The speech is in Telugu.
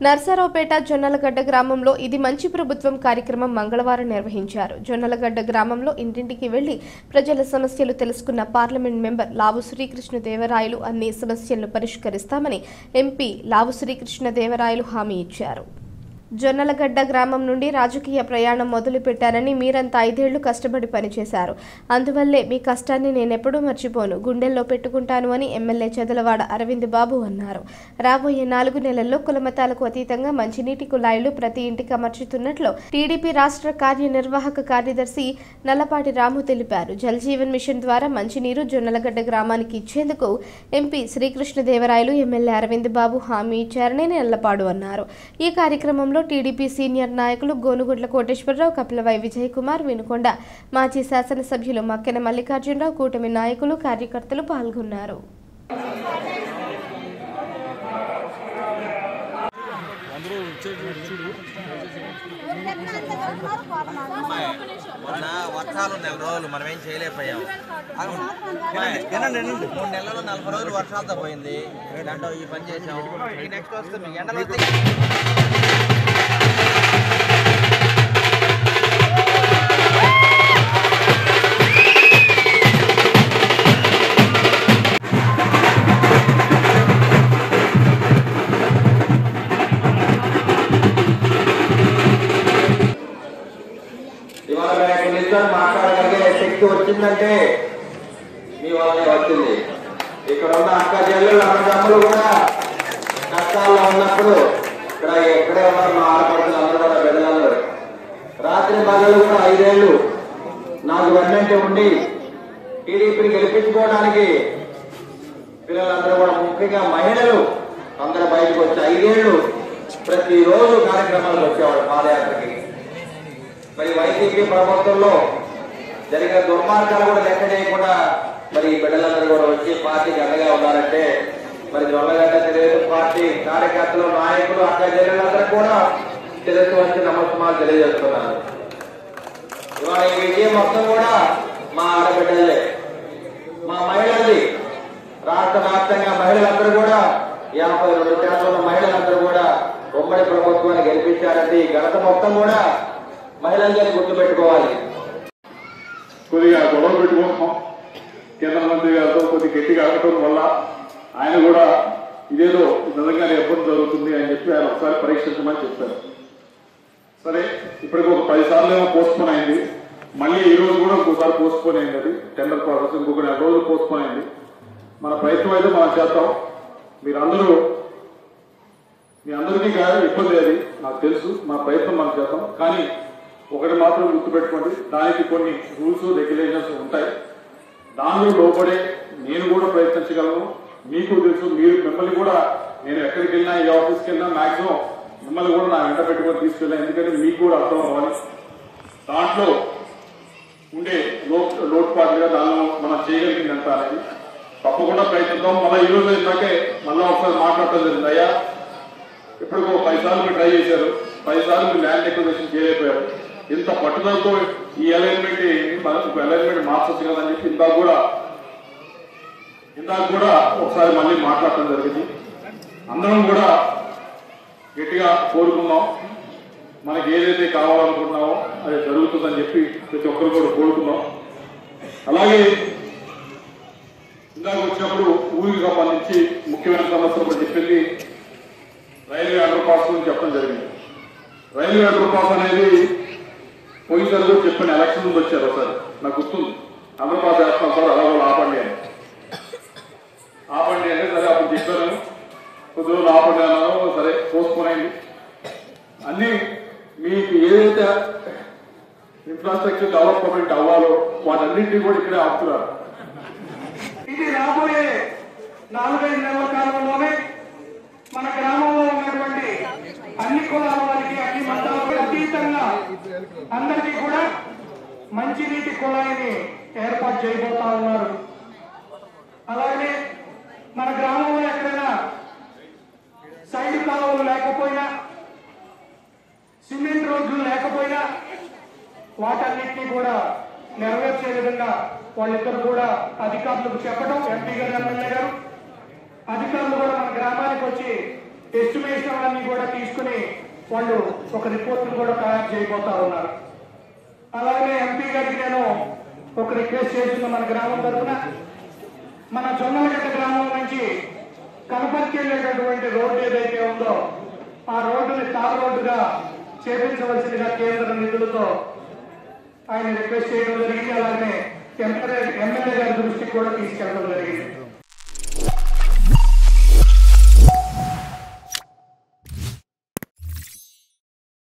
నర్సరావుపేట జొన్నలగడ్డ గ్రామంలో ఇది మంచి ప్రభుత్వం కార్యక్రమం మంగళవారం నిర్వహించారు. జొన్నలగడ్డ గ్రామంలో ఇంటింటికి వెళ్లి ప్రజల సమస్యలు తెలుసుకున్న పార్లమెంట్ మెంబర్ లావు శ్రీకృష్ణదేవరాయలు అన్ని సమస్యలను పరిష్కరిస్తామని ఎంపీ లావు శ్రీకృష్ణదేవరాయలు హామీ ఇచ్చారు. జొన్నలగడ్డ గ్రామం నుండి రాజకీయ ప్రయాణం మొదలుపెట్టారని, మీరంతా 5 ఏళ్లు కష్టపడి పనిచేశారు. అందువల్లే మీ కష్టాన్ని నేనెప్పుడూ మర్చిపోను, గుండెల్లో పెట్టుకుంటాను అని ఎమ్మెల్యే చదలవాడ అరవింద్ బాబు అన్నారు. రాబోయే 4 నెలల్లో కులమతాలకు అతీతంగా మంచినీటి కుళాయిలు ప్రతి ఇంటికి అమర్చుతున్నట్లు టీడీపీ రాష్ట్ర కార్యనిర్వాహక కార్యదర్శి నల్లపాటి రాము తెలిపారు. జల్ జీవన్ మిషన్ ద్వారా మంచినీరు జొన్నలగడ్డ గ్రామానికి ఇచ్చేందుకు ఎంపీ శ్రీకృష్ణదేవరాయలు, ఎమ్మెల్యే అరవింద్ బాబు హామీ ఇచ్చారని నల్లపాడు అన్నారు. ఈ కార్యక్రమంలో టీడీపీ సీనియర్ నాయకులు గోనుగుడ్ల కోటేశ్వరరావు, కపిలవై విజయ్ కుమార్, వినుకొండ మాజీ శాసనసభ్యులు మక్కెన మల్లికార్జునరావు, కూటమి నాయకులు, కార్యకర్తలు పాల్గొన్నారు. వర్షాలు 4 రోజులు మనం ఏం చేయలేకపోయాం. 3 నెలలు 40 రోజులు వర్షాలతో పోయింది. దాంట్లో ఈ పని చేసాం. నెక్స్ట్ వస్తే మీకు ఎండలు మాట్లాడగలిగే శక్తి వచ్చిందంటే మీ వాళ్ళని వచ్చింది. ఇక్కడ ఉన్న అక్క చెల్లెళ్ళు అన్నదమ్ములు కూడా కష్టాల్లో ఉన్నప్పుడు ఇక్కడ ఎక్కడే ఉన్నారు మా ఆడపడుతులు అందరూ కూడా బిడ్డలందరూ రాత్రి పగలు కూడా 5 ఏళ్లు నాకు వెన్నంటే ఉండి టీడీపీని గెలిపించుకోవడానికి పిల్లలందరూ కూడా ముఖ్యంగా మహిళలు అందరూ బయటకు వచ్చి 5 ఏళ్లు ప్రతిరోజు కార్యక్రమాలకు వచ్చేవాడు పాదయాత్రకి. మరి వైసీపీ ప్రభుత్వంలో జరిగిన దుర్మార్గాలు కూడా లెక్క చేయకుండా మరి బిడ్డలందరూ కూడా వచ్చి పార్టీకి అండగా ఉన్నారంటే మరి జొన్నలగడ్డ తెలుగుదేశం పార్టీ కార్యకర్తలు, నాయకులు, అక్క చెల్లెలందరూ కూడా తెలుగు వచ్చి నమస్కారాలు తెలియజేస్తున్నారు. ఇవాళ ఈ విజయం మొత్తం కూడా మా ఆడబిడ్డలే, మా మహిళలది. రాష్ట్ర వ్యాప్తంగా మహిళలందరూ కూడా 52% మహిళలందరూ కూడా ఉమ్మడి ప్రభుత్వాన్ని గెలిపించారంటే ఈ ఘనత మొత్తం కూడా మహిళలందరినీ గుర్తుపెట్టుకోవాలి. కొద్దిగా గొడవ పెట్టుకుంటున్నాం. కేంద్ర మంత్రి గారితో కొద్దిగా గట్టిగా అడగటం వల్ల ఆయన కూడా ఇదేదో నిజంగానే ఇబ్బంది జరుగుతుంది అని చెప్పి ఆయన ఒకసారి పరీక్షించమని చెప్పారు. సరే, ఇప్పటికి ఒక 10 సార్లు ఏమో పోస్ట్పోన్ అయింది. మళ్ళీ ఈ రోజు కూడా ఇంకోసారి పోస్ట్పోన్ అయింది. అది టెండర్ ప్రాసెస్ ఇంకొక 4 రోజులు పోస్ట్పోన్ అయింది. మన ప్రయత్నం అయితే మనం చేద్దాం. మీ అందరికీ ఇబ్బంది అది నాకు తెలుసు. మన ప్రయత్నం మనం చేద్దాం. కానీ ఒకటి మాత్రం గుర్తుపెట్టుకోండి, దానికి కొన్ని రూల్స్, రెగ్యులేషన్స్ ఉంటాయి. దానిలో లోపడే నేను కూడా ప్రయత్నించగలను. మీకు తెలుసు, మిమ్మల్ని కూడా నేను ఎక్కడికి వెళ్ళినా, ఏ ఆఫీస్కి వెళ్ళినా మాక్సిమం మిమ్మల్ని కూడా నా వెంట పెట్టుకొని తీసుకెళ్ళాను. ఎందుకంటే మీకు కూడా అర్థం అవ్వాలి. దాంట్లో ఉండే లోటుపాటుగా దానిలో మనం చేయగలిగింది ఎంత అనేది తప్పకుండా ప్రయత్నిద్దాం. మళ్ళీ ఈ రోజు ఏంటంటే మళ్ళీ ఒకసారి మాట్లాడటం జరిగింది. అయ్యా, ఇప్పటికో 10 సార్లు మీరు ట్రై చేశారు, 10 సార్లు మీరు ల్యాండ్ ఎక్విజిషన్ చేయలేకపోయారు. ఇంత పట్టుదలతో ఈ అలైన్మెంట్ మార్చొచ్చు కదని చెప్పి ఇందాక కూడా ఒకసారి మళ్ళీ మాట్లాడటం జరిగింది. అందరం కూడా గట్టిగా కోరుకున్నాం. మనకి ఏదైతే కావాలనుకుంటున్నామో అది జరుగుతుందని చెప్పి ప్రతి ఒక్కరు కూడా కోరుకున్నాం. అలాగే ఇందాక వచ్చినప్పుడు ఊరికి సంబంధించి ముఖ్యమైన సమస్యలు కూడా చెప్పింది రైల్వే అండర్ పాస్ గురించి చెప్పడం జరిగింది. రైల్వే అండర్ పాస్ అనేది పోయినసారి కూడా చెప్పిన ఎలక్షన్ ముందు వచ్చారు. ఒకసారి నాకు గుర్తుంది, అండర్ పాస్ వేస్తాం సార్, అలా వాళ్ళు ఆపండి అంటే సరే అప్పుడు చెప్పాను. కొద్ది రోజులు ఆపండి అన్నారో, సరే పోస్ట్పోన్ అయింది. అన్ని మీకు ఏదైతే ఇన్ఫ్రాస్ట్రక్చర్ డెవలప్మెంట్ అవ్వాలో వాటన్నింటినీ కూడా ఇక్కడే ఆపుతున్నారు. ఇది రాబోయే 4-5 నెలల కాలంలోనే మన గ్రామంలో ఉన్నటువంటి అన్ని కులాల వారికి, అన్ని మతాలకు అతీతంగా అందరికీ కూడా మంచినీటి కుళాయిని ఏర్పాటు చేయబోతా ఉన్నారు. అలాగే మన గ్రామంలో ఎక్కడైనా సైడ్ కాలువలు లేకపోయినా, సిమెంట్ రోడ్లు లేకపోయినా వాటన్నిటినీ కూడా నెరవేర్చే విధంగా వాళ్ళిద్దరు కూడా అధికారులకు చెప్పడం, ఎంపీ గారు, ఎమ్మెల్యే గారు అధికారులు కూడా మన గ్రామానికి వచ్చి ఎస్టిమేషన్ అన్ని కూడా తీసుకుని వాళ్ళు ఒక రిపోర్ట్ కూడా తయారు చేయబోతా ఉన్నారు. అలాగే ఎంపీ గారికి నేను ఒక రిక్వెస్ట్ చేస్తున్నా, మన గ్రామం తరఫున మన జొన్నలగడ్డ గ్రామం నుంచి కనపర్తి వెళ్ళేటటువంటి రోడ్డు ఏదైతే ఉందో ఆ రోడ్డుని తార్ రోడ్డుగా చేపించవలసిందిగా కేంద్ర నిధులతో ఆయన రిక్వెస్ట్ చేయడం జరిగింది. అలాగే ఎమ్మెల్యే గారి దృష్టికి కూడా తీసుకెళ్ళడం జరిగింది.